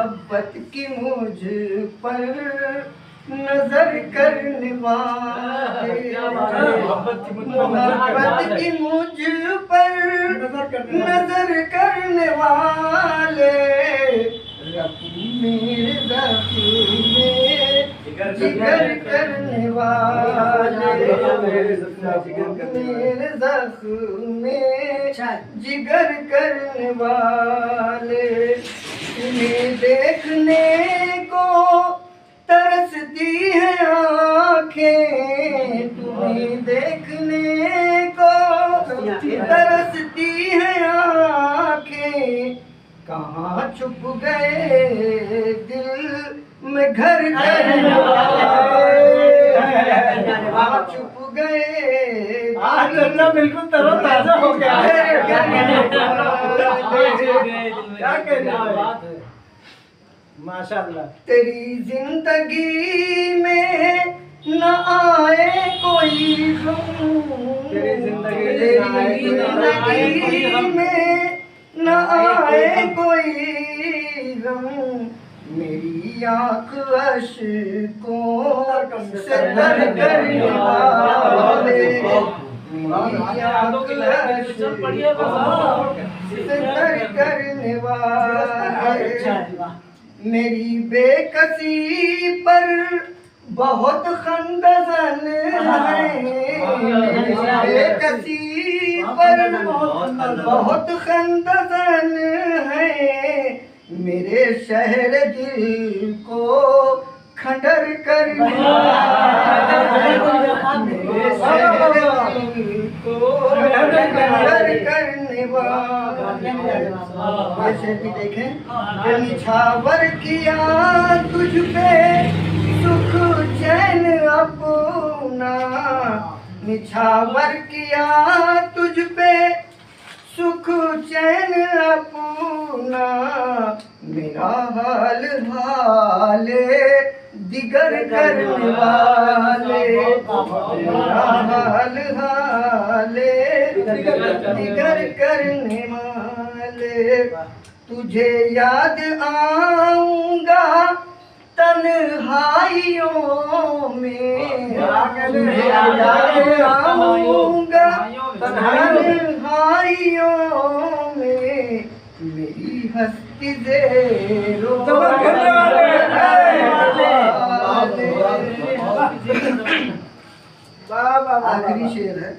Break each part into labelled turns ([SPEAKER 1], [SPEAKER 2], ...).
[SPEAKER 1] मोहब्बत की मुझ पर नजर करने वाले, मोहब्बत की मुझ पर नजर करने वाले, रब मेरे जिगर करने वाले, मेरे ज़ख्म में जिगर करने वाले, तुम्हें देखने को तरसती है आँखें, तुम्हें देखने को तरसती है आँखें, कहाँ छुप गए दिल में घर करने वाले, कहाँ छुप गए
[SPEAKER 2] आज चलना बिल्कुल तरोताजा हो गया है। क्या कहना है? माशाल्लाह।
[SPEAKER 1] तेरी जिंदगी में न आए कोई गम,
[SPEAKER 2] तेरी जिंदगी
[SPEAKER 1] में न आए कोई गम, मेरी आँख अश्कों से तर करने वाले, मेरी आँख से तर करने वाले, मेरी बेकसी पर बहुत खंदजन है, बेकसी पर बहुत खंदजन है, मेरे शहर दिल को खंडर करने वाले, मेरे शहर दिल को खंडर करने वाले। वैसे भी देखें, निछावर किया तुझ पे सुख चैन अपना, निछावर किया तुझ पे सुख चैन अपना, मेरा हाल हाले दिगर करने वाले, मेरा हाल हाले दिगर करने वाले, तुझे याद आऊंगा तन्हाइयों में, तुझे याद आऊंगा तन्हाइयों में, मेरी हस्ती ज़ेरो आखिरी शेर है।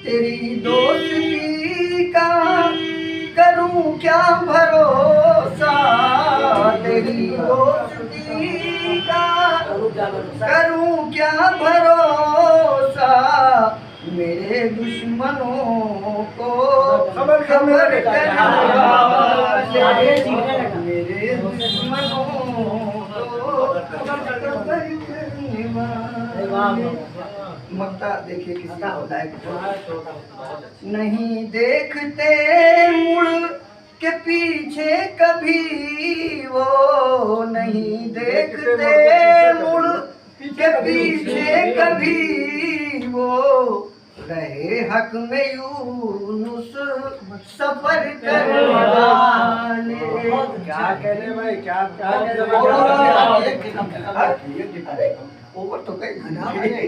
[SPEAKER 1] तेरी दोस्ती का करूं क्या भरोसा, तेरी दोस्ती का करूं क्या भरोसा, मेरे दुश्मनों को खबर करने वाले, मेरे दुश्मनों को खबर करने वाले। मक्ता देखिए किसी लायक नहीं देखते मुड़ के पीछे कभी वो, नहीं देखते मुड़ के पीछे कभी वो, रहे हक में यूनुस सफर करने वाले।
[SPEAKER 2] क्या कहने भाई, क्या
[SPEAKER 1] ओवर तो गई।